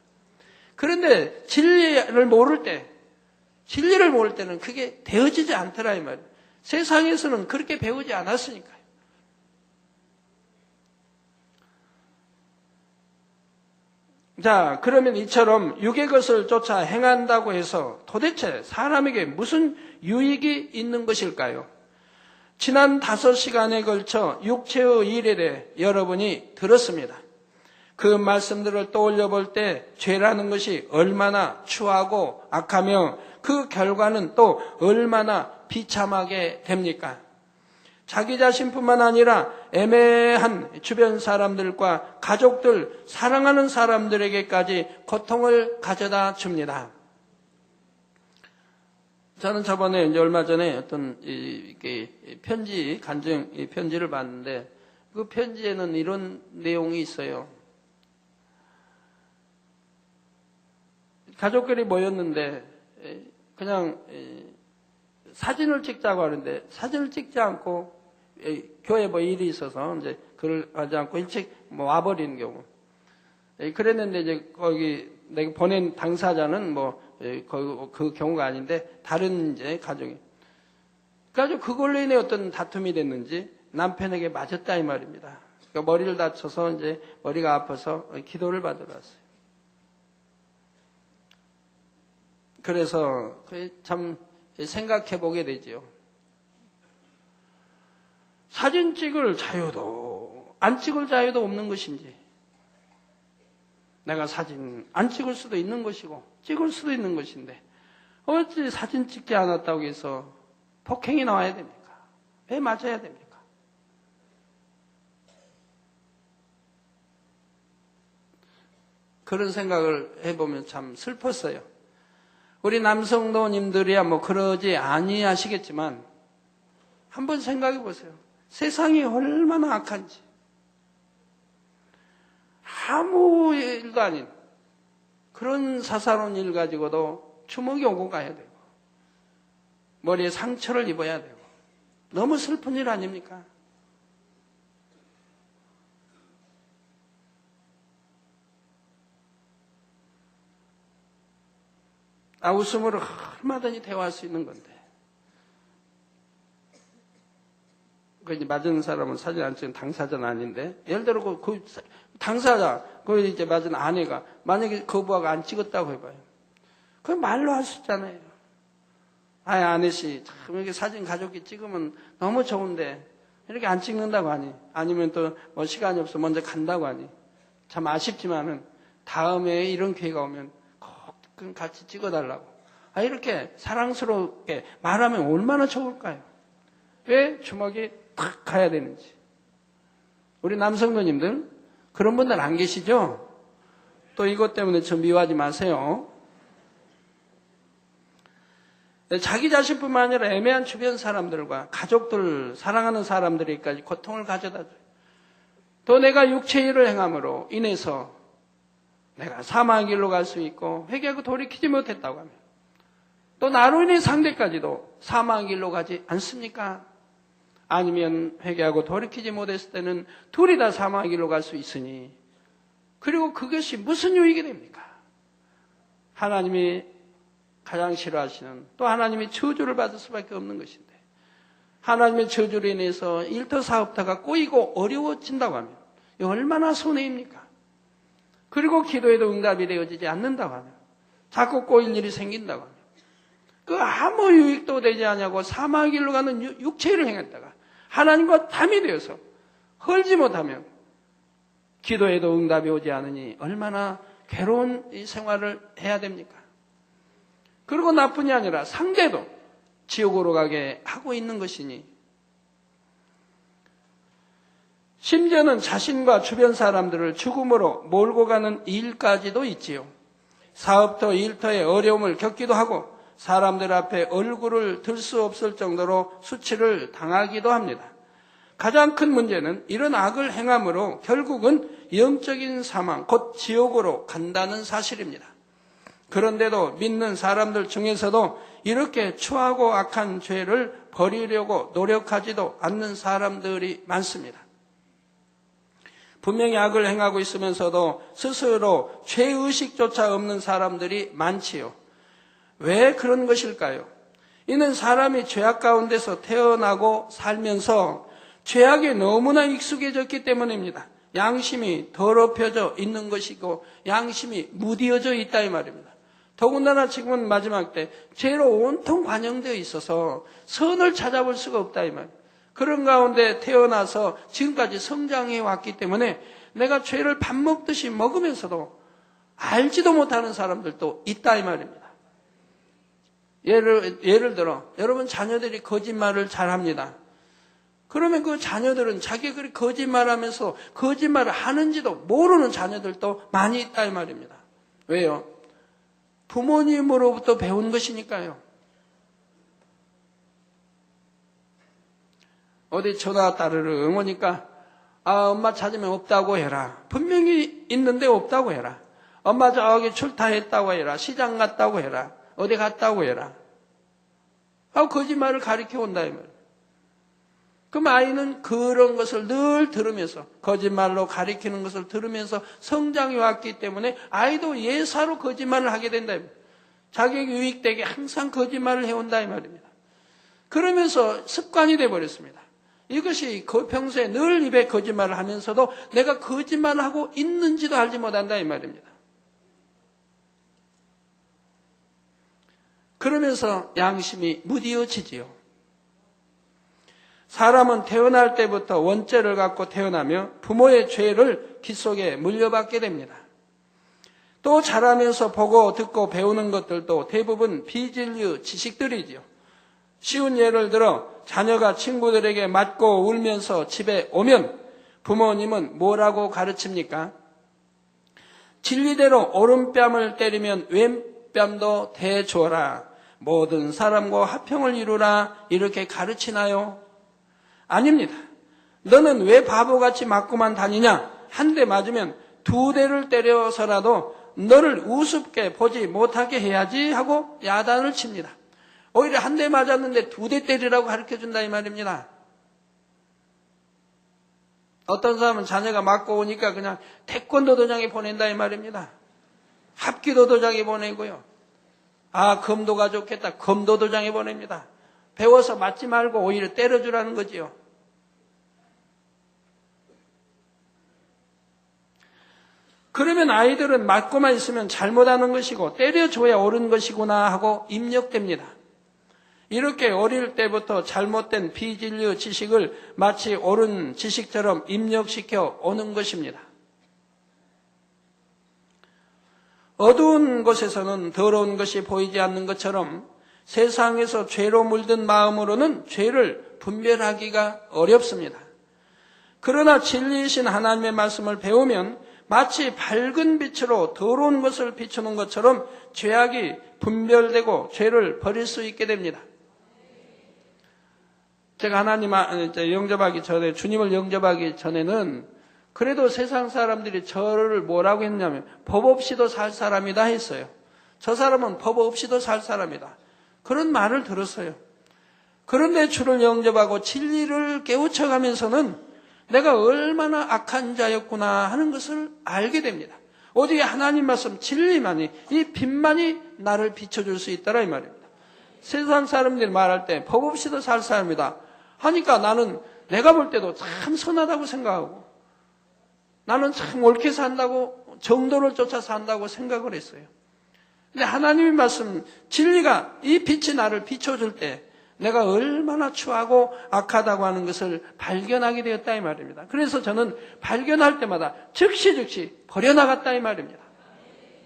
그런데 진리를 모를 때는 그게 되어지지 않더라 이 말이에요. 세상에서는 그렇게 배우지 않았으니까요. 자, 그러면 이처럼 육의 것을 쫓아 행한다고 해서 도대체 사람에게 무슨 유익이 있는 것일까요? 지난 5시간에 걸쳐 육체의 일에 대해 여러분이 들었습니다. 그 말씀들을 떠올려 볼 때 죄라는 것이 얼마나 추하고 악하며 그 결과는 또 얼마나 비참하게 됩니까? 자기 자신뿐만 아니라 애매한 주변 사람들과 가족들, 사랑하는 사람들에게까지 고통을 가져다 줍니다. 저는 저번에 얼마 전에 어떤 간증 편지를 봤는데 그 편지에는 이런 내용이 있어요. 가족들이 모였는데 그냥 사진을 찍자고 하는데 사진을 찍지 않고 교회 일이 있어서 이제 그걸 하지 않고 일찍 와버리는 경우. 그랬는데 이제 거기 내가 보낸 당사자는 그 경우가 아닌데 다른 이제 가정이. 그래가지고 그걸로 인해 어떤 다툼이 됐는지 남편에게 맞았다 이 말입니다. 그러니까 머리를 다쳐서 이제 머리가 아파서 기도를 받으러 왔어요. 그래서 참 생각해 보게 되지요. 사진 찍을 자유도 안 찍을 자유도 없는 것인지, 내가 사진 안 찍을 수도 있는 것이고 찍을 수도 있는 것인데 어찌 사진 찍지 않았다고 해서 폭행이 나와야 됩니까? 왜 맞아야 됩니까? 그런 생각을 해보면 참 슬펐어요. 우리 남성도님들이야 뭐 그러지 아니하시겠지만 한번 생각해 보세요. 세상이 얼마나 악한지. 아무 일도 아닌 그런 사사로운 일 가지고도 주먹이 오고 가야 되고 머리에 상처를 입어야 되고 너무 슬픈 일 아닙니까? 웃음으로 얼마든지 대화할 수 있는 건데 그 이제 맞은 사람은 사진 안 찍은 당사자는 아닌데 예를 들어 그 당사자 그 이제 맞은 아내가 만약에 거부하고 안 찍었다고 해봐요. 그건 말로 할 수 있잖아요. 아내씨 참 이렇게 사진 가족이 찍으면 너무 좋은데 이렇게 안 찍는다고 하니 아니면 또 뭐 시간이 없어 먼저 간다고 하니 참 아쉽지만은 다음에 이런 기회가 오면 꼭 같이 찍어달라고 이렇게 사랑스럽게 말하면 얼마나 좋을까요? 왜 주먹이 탁 가야 되는지. 우리 남성도님들 그런 분들 안 계시죠? 또 이것 때문에 저 미워하지 마세요. 자기 자신뿐만 아니라 애매한 주변 사람들과 가족들, 사랑하는 사람들에게까지 고통을 가져다 줘요. 또 내가 육체의 일을 행함으로 인해서 내가 사망의 길로 갈 수 있고 회개하고 돌이키지 못했다고 하면 또 나로 인해 상대까지도 사망의 길로 가지 않습니까? 아니면 회개하고 돌이키지 못했을 때는 둘이 다 사망의 길로 갈 수 있으니 그리고 그것이 무슨 유익이 됩니까? 하나님이 가장 싫어하시는 또 하나님이 저주를 받을 수밖에 없는 것인데 하나님의 저주로 인해서 일터 사업터가 꼬이고 어려워진다고 하면 얼마나 손해입니까? 그리고 기도에도 응답이 되어지지 않는다고 하면 자꾸 꼬일 일이 생긴다고 하면 그 아무 유익도 되지 않냐고 사망의 길로 가는 육체를 행했다가 하나님과 담이 되어서 헐지 못하면 기도에도 응답이 오지 않으니 얼마나 괴로운 이 생활을 해야 됩니까? 그리고 나뿐이 아니라 상대도 지옥으로 가게 하고 있는 것이니 심지어는 자신과 주변 사람들을 죽음으로 몰고 가는 일까지도 있지요. 사업터, 일터에 어려움을 겪기도 하고 사람들 앞에 얼굴을 들 수 없을 정도로 수치를 당하기도 합니다. 가장 큰 문제는 이런 악을 행함으로 결국은 영적인 사망, 곧 지옥으로 간다는 사실입니다. 그런데도 믿는 사람들 중에서도 이렇게 추하고 악한 죄를 버리려고 노력하지도 않는 사람들이 많습니다. 분명히 악을 행하고 있으면서도 스스로 죄의식조차 없는 사람들이 많지요. 왜 그런 것일까요? 이는 사람이 죄악 가운데서 태어나고 살면서 죄악에 너무나 익숙해졌기 때문입니다. 양심이 더럽혀져 있는 것이고 양심이 무디어져 있다 이 말입니다. 더군다나 지금은 마지막 때 죄로 온통 관영되어 있어서 선을 찾아볼 수가 없다 이 말입니다. 그런 가운데 태어나서 지금까지 성장해 왔기 때문에 내가 죄를 밥 먹듯이 먹으면서도 알지도 못하는 사람들도 있다 이 말입니다. 예를 들어 여러분 자녀들이 거짓말을 잘합니다. 그러면 그 자녀들은 자기가 그렇게 거짓말하면서 거짓말을 하는지도 모르는 자녀들도 많이 있다 이 말입니다. 왜요? 부모님으로부터 배운 것이니까요. 어디 전화 따르릉 오니까 엄마 찾으면 없다고 해라. 분명히 있는데 없다고 해라. 엄마 저기 출타했다고 해라. 시장 갔다고 해라. 어디 갔다고 해라. 거짓말을 가르쳐 온다 이 말이에요. 그럼 아이는 그런 것을 늘 들으면서 거짓말로 가리키는 것을 들으면서 성장해 왔기 때문에 아이도 예사로 거짓말을 하게 된다. 자기에게 유익되게 항상 거짓말을 해온다 이 말입니다. 그러면서 습관이 돼버렸습니다. 이것이 평소에 늘 입에 거짓말을 하면서도 내가 거짓말을 하고 있는지도 알지 못한다 이 말입니다. 그러면서 양심이 무디어지지요. 사람은 태어날 때부터 원죄를 갖고 태어나며 부모의 죄를 귓속에 물려받게 됩니다. 또 자라면서 보고 듣고 배우는 것들도 대부분 비진리 지식들이지요. 쉬운 예를 들어 자녀가 친구들에게 맞고 울면서 집에 오면 부모님은 뭐라고 가르칩니까? 진리대로 오른뺨을 때리면 왼뺨도 대주어라. 모든 사람과 화평을 이루라. 이렇게 가르치나요? 아닙니다. 너는 왜 바보같이 맞고만 다니냐? 한 대 맞으면 2대를 때려서라도 너를 우습게 보지 못하게 해야지 하고 야단을 칩니다. 오히려 한 대 맞았는데 2대 때리라고 가르쳐준다 이 말입니다. 어떤 사람은 자녀가 맞고 오니까 그냥 태권도 도장에 보낸다 이 말입니다. 합기도 도장에 보내고요. 아, 검도가 좋겠다. 검도 도장에 보냅니다. 배워서 맞지 말고 오히려 때려주라는 거지요. 그러면 아이들은 맞고만 있으면 잘못하는 것이고 때려줘야 옳은 것이구나 하고 입력됩니다. 이렇게 어릴 때부터 잘못된 비진리 지식을 마치 옳은 지식처럼 입력시켜 오는 것입니다. 어두운 곳에서는 더러운 것이 보이지 않는 것처럼 세상에서 죄로 물든 마음으로는 죄를 분별하기가 어렵습니다. 그러나 진리이신 하나님의 말씀을 배우면 마치 밝은 빛으로 더러운 것을 비추는 것처럼 죄악이 분별되고 죄를 버릴 수 있게 됩니다. 제가 하나님 영접하기 전에, 주님을 영접하기 전에는 그래도 세상 사람들이 저를 뭐라고 했냐면 법 없이도 살 사람이다 했어요. 저 사람은 법 없이도 살 사람이다. 그런 말을 들었어요. 그런데 주를 영접하고 진리를 깨우쳐가면서는 내가 얼마나 악한 자였구나 하는 것을 알게 됩니다. 오직 하나님 말씀 진리만이, 이 빛만이 나를 비춰줄 수 있다라 이 말입니다. 세상 사람들이 말할 때 법 없이도 살 사람이다 하니까 나는 내가 볼 때도 참 선하다고 생각하고 나는 참 옳게 산다고, 정도를 쫓아 산다고 생각을 했어요. 근데 하나님의 말씀 진리가, 이 빛이 나를 비춰줄 때 내가 얼마나 추하고 악하다고 하는 것을 발견하게 되었다 이 말입니다. 그래서 저는 발견할 때마다 즉시 버려나갔다 이 말입니다.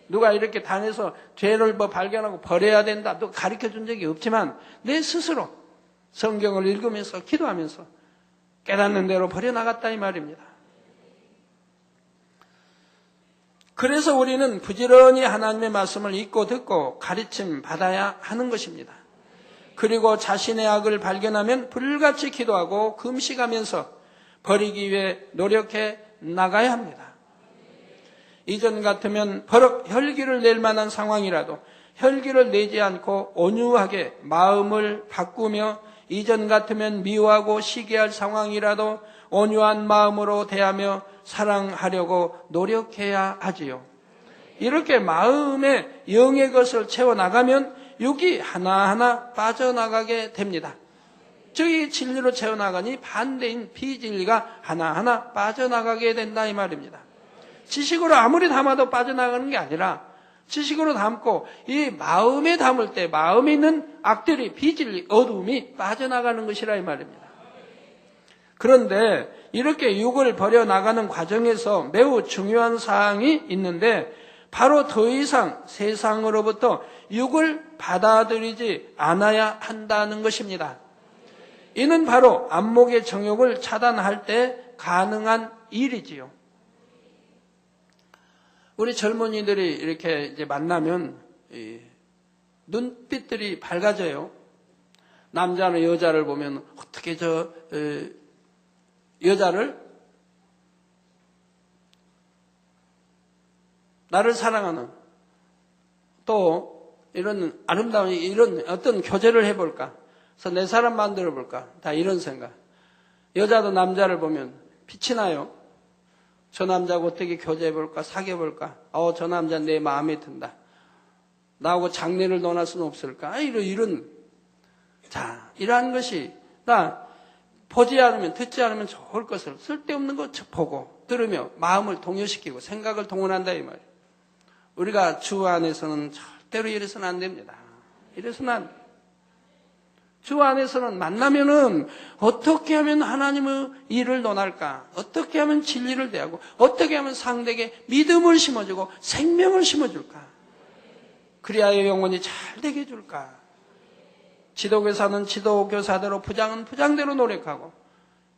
누가 이렇게 단에서 죄를 발견하고 버려야 된다 또 가르쳐준 적이 없지만 내 스스로 성경을 읽으면서 기도하면서 깨닫는 대로 버려나갔다 이 말입니다. 그래서 우리는 부지런히 하나님의 말씀을 읽고 듣고 가르침 받아야 하는 것입니다. 그리고 자신의 악을 발견하면 불같이 기도하고 금식하면서 버리기 위해 노력해 나가야 합니다. 이전 같으면 버럭 혈기를 낼 만한 상황이라도 혈기를 내지 않고 온유하게 마음을 바꾸며, 이전 같으면 미워하고 시기할 상황이라도 온유한 마음으로 대하며 사랑하려고 노력해야 하지요. 이렇게 마음에 영의 것을 채워나가면 육이 하나하나 빠져나가게 됩니다. 저기 진리로 채워나가니 반대인 비진리가 하나하나 빠져나가게 된다 이 말입니다. 지식으로 아무리 담아도 빠져나가는 게 아니라 지식으로 담고 이 마음에 담을 때 마음에 있는 악들이, 비진리, 어두움이 빠져나가는 것이라 이 말입니다. 그런데 이렇게 육을 버려나가는 과정에서 매우 중요한 사항이 있는데 바로 더 이상 세상으로부터 육을 받아들이지 않아야 한다는 것입니다. 이는 바로 안목의 정욕을 차단할 때 가능한 일이지요. 우리 젊은이들이 이렇게 이제 만나면 눈빛들이 밝아져요. 남자는 여자를 보면 어떻게 여자를, 나를 사랑하는, 또 이런 아름다운 이런 어떤 교제를 해볼까? 그래서 내 사람 만들어 볼까? 다 이런 생각. 여자도 남자를 보면 빛이 나요. 저 남자하고 어떻게 교제해볼까? 사귀어볼까? 저 남자 내 마음에 든다. 나하고 장래를 논할 수는 없을까? 이런. 자, 이러한 것이, 보지 않으면, 듣지 않으면 좋을 것을 쓸데없는 것 보고, 들으며 마음을 동요시키고 생각을 동원한다 이 말이에요. 우리가 주 안에서는 절대로 이래서는 안 됩니다. 이래서는 주 안에서는 만나면은 어떻게 하면 하나님의 일을 논할까? 어떻게 하면 진리를 대하고 어떻게 하면 상대에게 믿음을 심어주고 생명을 심어줄까? 그리하여 영혼이 잘 되게 해줄까? 지도교사는 지도교사대로, 부장은 부장대로 노력하고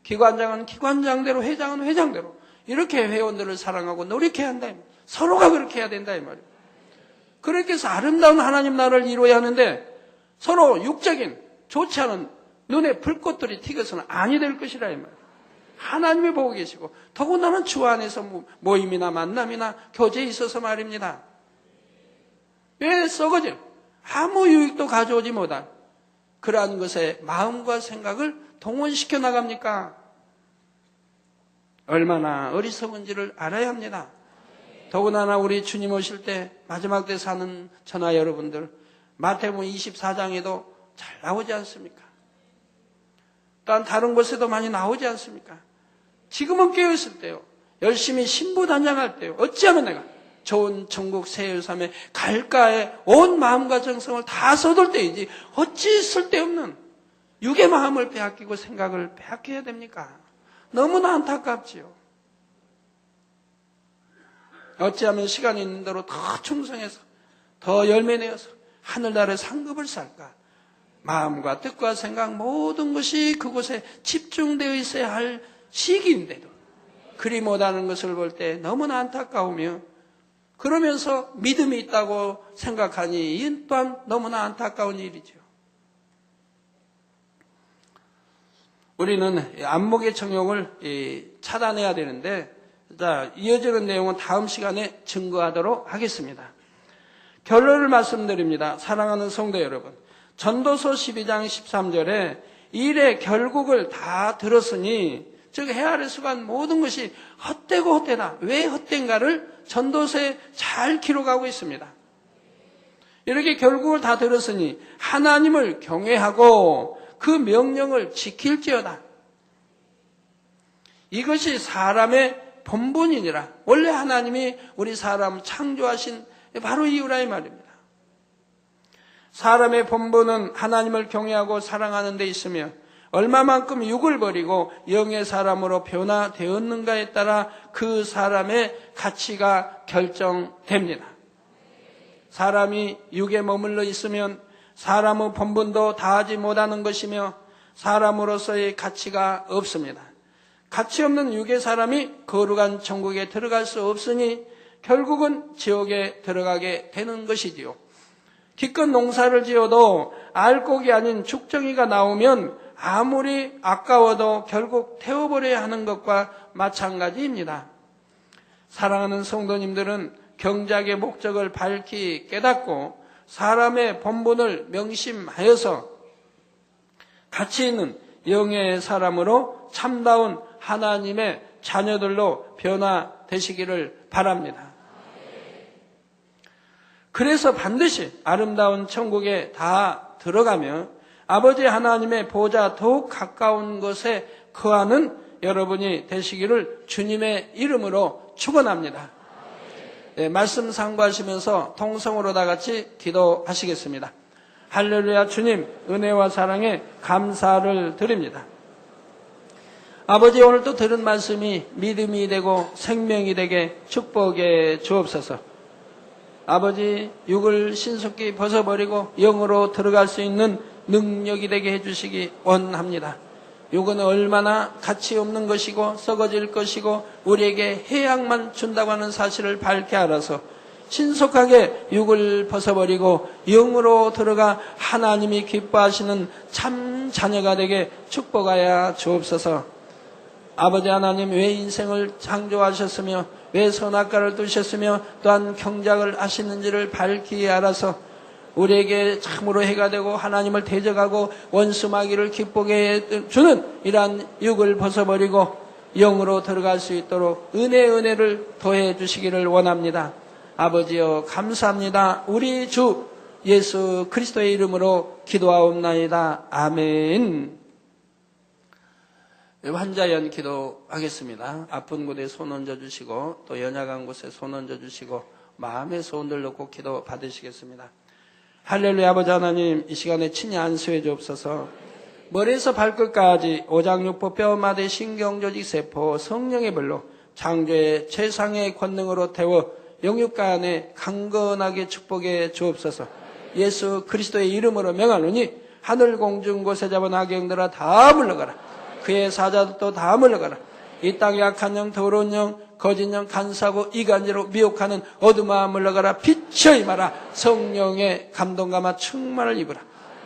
기관장은 기관장대로, 회장은 회장대로 이렇게 회원들을 사랑하고 노력해야 한다. 서로가 그렇게 해야 된다 이 말이에요. 그렇게 해서 아름다운 하나님 나라를 이루어야 하는데 서로 육적인 좋지 않은 눈에 불꽃들이 튀겨서는 아니 될 것이라 이 말이에요. 하나님이 보고 계시고 더군다나 주 안에서 모임이나 만남이나 교제에 있어서 말입니다. 왜 썩어질 아무 유익도 가져오지 못한 그러한 것에 마음과 생각을 동원시켜 나갑니까? 얼마나 어리석은지를 알아야 합니다. 더군다나 우리 주님 오실 때 마지막 때 사는 전하 여러분들 마태복음 24장에도 잘 나오지 않습니까? 또한 다른 곳에도 많이 나오지 않습니까? 지금은 깨어있을 때요. 열심히 신부단장할 때요. 어찌하면 내가 좋은 천국 새 유삼에 갈까에 온 마음과 정성을 다 쏟을 때이지 어찌 쓸데없는 육의 마음을 빼앗기고 생각을 빼앗겨야 됩니까? 너무나 안타깝지요. 어찌하면 시간이 있는 대로 더 충성해서 더 열매내어서 하늘나라의 상급을 살까? 마음과 뜻과 생각 모든 것이 그곳에 집중되어 있어야 할 시기인데도 그리 못하는 것을 볼 때 너무나 안타까우며 그러면서 믿음이 있다고 생각하니 이 또한 너무나 안타까운 일이죠. 우리는 안목의 정욕을 차단해야 되는데 자, 이어지는 내용은 다음 시간에 증거하도록 하겠습니다. 결론을 말씀드립니다. 사랑하는 성도 여러분, 전도서 12장 13절에 일의 결국을 다 들었으니 즉 헤아릴 수간 모든 것이 헛되고 헛되다. 왜 헛된가를 전도서에 잘 기록하고 있습니다. 이렇게 결국을 다 들었으니 하나님을 경외하고 그 명령을 지킬지어다. 이것이 사람의 본분이니라. 원래 하나님이 우리 사람 창조하신 바로 이유라 이 말입니다. 사람의 본분은 하나님을 경외하고 사랑하는 데 있으며 얼마만큼 육을 버리고 영의 사람으로 변화되었는가에 따라 그 사람의 가치가 결정됩니다. 사람이 육에 머물러 있으면 사람의 본분도 다하지 못하는 것이며 사람으로서의 가치가 없습니다. 가치 없는 육의 사람이 거룩한 천국에 들어갈 수 없으니 결국은 지옥에 들어가게 되는 것이지요. 기껏 농사를 지어도 알곡이 아닌 죽정이가 나오면 아무리 아까워도 결국 태워버려야 하는 것과 마찬가지입니다. 사랑하는 성도님들은 경작의 목적을 밝히 깨닫고 사람의 본분을 명심하여서 가치 있는 영의 사람으로 참다운 하나님의 자녀들로 변화되시기를 바랍니다. 그래서 반드시 아름다운 천국에 다 들어가며 아버지 하나님의 보좌 더욱 가까운 곳에 거하는 여러분이 되시기를 주님의 이름으로 축원합니다. 네, 말씀 상고하시면서 통성으로 다 같이 기도하시겠습니다. 할렐루야. 주님 은혜와 사랑에 감사를 드립니다. 아버지, 오늘 또 들은 말씀이 믿음이 되고 생명이 되게 축복해 주옵소서. 아버지, 육을 신속히 벗어버리고 영으로 들어갈 수 있는 능력이 되게 해주시기 원합니다. 육은 얼마나 가치 없는 것이고 썩어질 것이고 우리에게 해악만 준다고 하는 사실을 밝게 알아서 신속하게 육을 벗어버리고 영으로 들어가 하나님이 기뻐하시는 참 자녀가 되게 축복하여 주옵소서. 아버지 하나님, 왜 인생을 창조하셨으며 왜 선악과를 두셨으며 또한 경작을 하시는지를 밝히 알아서 우리에게 참으로 해가 되고 하나님을 대적하고 원수마귀를 기쁘게 주는 이러한 육을 벗어버리고 영으로 들어갈 수 있도록 은혜를 더해 주시기를 원합니다. 아버지여 감사합니다. 우리 주 예수 그리스도의 이름으로 기도하옵나이다. 아멘. 환자연 기도하겠습니다. 아픈 곳에 손 얹어주시고 또 연약한 곳에 손 얹어주시고 마음의 소원들 놓고 기도 받으시겠습니다. 할렐루야. 아버지 하나님, 이 시간에 친히 안수해 주옵소서. 머리에서 발끝까지 오장육부 뼈마디 신경조직 세포 성령의 불로 창조의 최상의 권능으로 태워 영육간에 강건하게 축복해 주옵소서. 예수 그리스도의 이름으로 명하노니 하늘 공중 곳에 잡은 악영들아 다 물러가라. 그의 사자들도 다 물러가라. 이 땅에 악한 영, 더러운 영, 거짓 영, 간사고 이간질로 미혹하는 어둠아 물러가라. 빛이 임하라. 성령의 감동감화 충만을 입으라.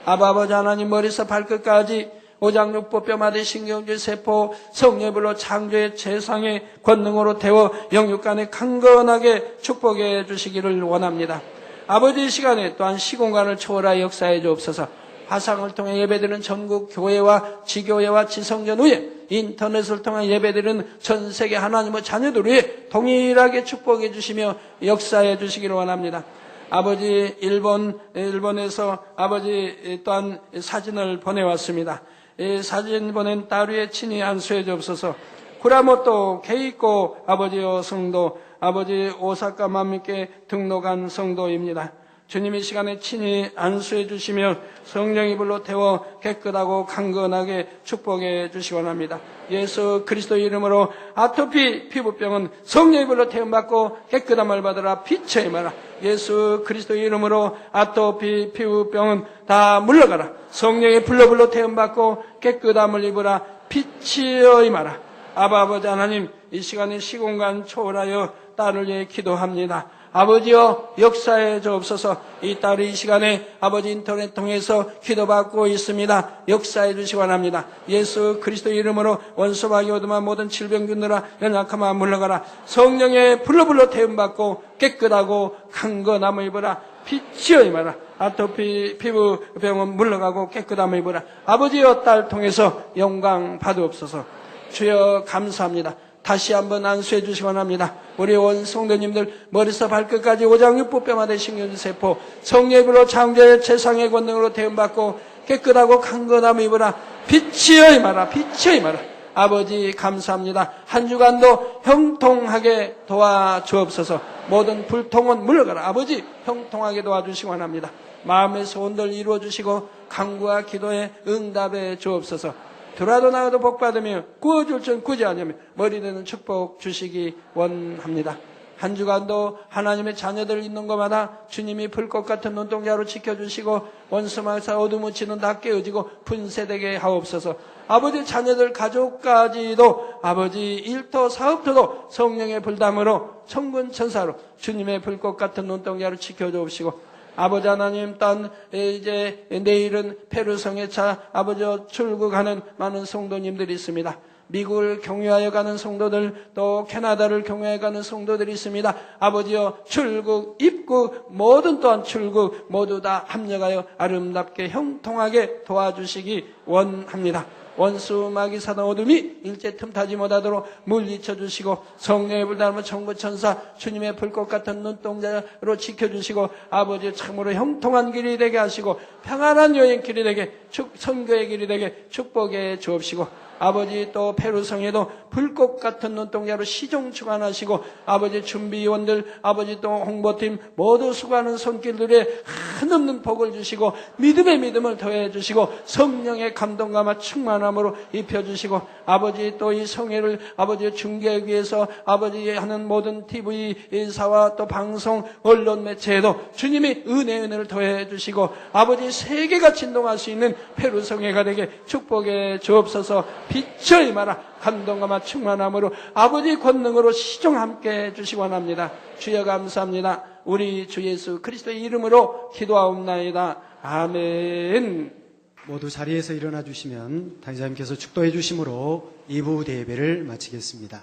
아버지 하나님, 머리에서 발끝까지 오장육부 뼈마디 신경질 세포 성령의 불로 창조의 최상의 권능으로 태워 영육간에 강건하게 축복해 주시기를 원합니다. 아버지, 이 시간에 또한 시공간을 초월하여 역사해 주옵소서. 화상을 통해 예배드리는 전국 교회와 지교회와 지성전 위에 인터넷을 통해 예배드리는 전 세계 하나님의 자녀들 위에 동일하게 축복해 주시며 역사해 주시기를 원합니다. 아버지, 일본에서 아버지 또한 사진을 보내왔습니다. 이 사진 보낸 딸 위에 친히 안수해 주옵소서. 구라모토 케이코 아버지요 성도, 아버지 오사카 만미께 등록한 성도입니다. 주님, 이 시간에 친히 안수해 주시며 성령의 불로 태워 깨끗하고 강건하게 축복해 주시기 원합니다. 예수 그리스도 이름으로 아토피 피부병은 성령의 불로 태움받고 깨끗함을 받으라. 빛의 임하라. 예수 그리스도 이름으로 아토피 피부병은 다 물러가라. 성령의 불로 태움받고 깨끗함을 입으라. 빛이여 임하라. 아버지 하나님, 이 시간에 시공간 초월하여 딸을 위해 기도합니다. 아버지여, 역사해 주옵소서. 이 딸이 이 시간에 아버지 인터넷 통해서 기도받고 있습니다. 역사해 주시기 원합니다. 예수 그리스도 이름으로 원수마귀 어둠한 모든 질병균들아 연약함아 물러가라. 성령의 불로 태움받고 깨끗하고 강건함을 입으라. 빛이여 임하라. 아토피 피부병은 물러가고 깨끗함을 입으라. 아버지여, 딸 통해서 영광 받으옵소서. 주여 감사합니다. 다시 한번 안수해 주시기 원합니다. 우리 온 성도님들 머리에서 발끝까지 오장육부 뼈마디 신경세포 성령의 불로 창조의 최상의 권능으로 태움받고 깨끗하고 강건함을 입으라. 빛이여 임하라. 빛이여 임하라. 아버지 감사합니다. 한 주간도 형통하게 도와주옵소서. 모든 불통은 물러가라. 아버지 형통하게 도와주시기 원합니다. 마음의 소원들 이루어주시고 간구와 기도에 응답해 주옵소서. 들어도 나가도 복받으며 구워줄 줄 구지 않으며 머리되는 축복 주시기 원합니다. 한 주간도 하나님의 자녀들 있는 것마다 주님이 불꽃 같은 눈동자로 지켜주시고 원수마사 어두묻히는 다 깨어지고 분쇄되게 하옵소서. 아버지, 자녀들 가족까지도 아버지 일터 사업터도 성령의 불담으로 천군 천사로 주님의 불꽃 같은 눈동자로 지켜주옵시고, 아버지 하나님, 딴 이제 내일은 페루성에 차 아버지 출국하는 많은 성도님들이 있습니다. 미국을 경유하여 가는 성도들, 또 캐나다를 경유하여 가는 성도들이 있습니다. 아버지여, 출국, 입국, 모든 또한 출국 모두 다 합력하여 아름답게 형통하게 도와주시기 원합니다. 원수 마귀 사단 어둠이 일제 틈타지 못하도록 물리쳐 주시고, 성령의 불닮은 천군 천사 주님의 불꽃 같은 눈동자로 지켜주시고, 아버지 참으로 형통한 길이 되게 하시고 평안한 여행길이 되게, 선교의 길이 되게 축복해 주옵시고, 아버지 또 페루성에도 불꽃 같은 눈동자로 시종 주관하시고, 아버지 준비위원들, 아버지 또 홍보팀 모두 수고하는 손길들에 한없는 복을 주시고 믿음의 믿음을 더해 주시고 성령의 감동감과 충만함으로 입혀주시고, 아버지 또 이 성회를 아버지 중계하기 위해서 아버지 하는 모든 TV사와 또 방송 언론 매체에도 주님이 은혜를 더해 주시고, 아버지 세계가 진동할 수 있는 페루성회가 되게 축복해 주옵소서. 빛을 임하라. 감동감과 충만함으로 아버지 권능으로 시종 함께 해주시기 원합니다. 주여 감사합니다. 우리 주 예수 그리스도의 이름으로 기도하옵나이다. 아멘. 모두 자리에서 일어나 주시면 당사님께서 축도해 주심으로 2부 대예배를 마치겠습니다.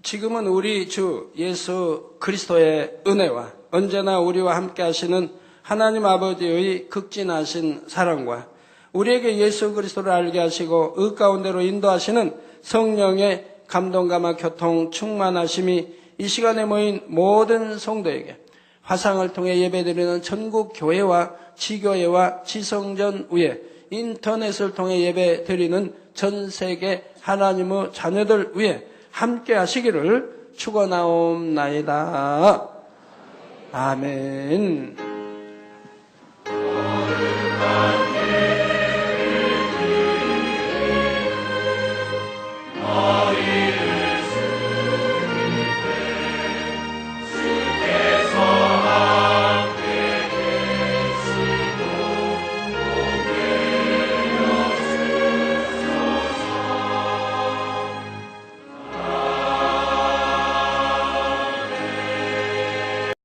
지금은 우리 주 예수 그리스도의 은혜와 언제나 우리와 함께 하시는 하나님 아버지의 극진하신 사랑과 우리에게 예수 그리스도를 알게 하시고 의 가운데로 인도하시는 성령의 감동감화 교통 충만하심이 이 시간에 모인 모든 성도에게 화상을 통해 예배드리는 전국 교회와 지교회와 지성전 위에 인터넷을 통해 예배드리는 전 세계 하나님의 자녀들 위에 함께 하시기를 축원하옵나이다. 아멘.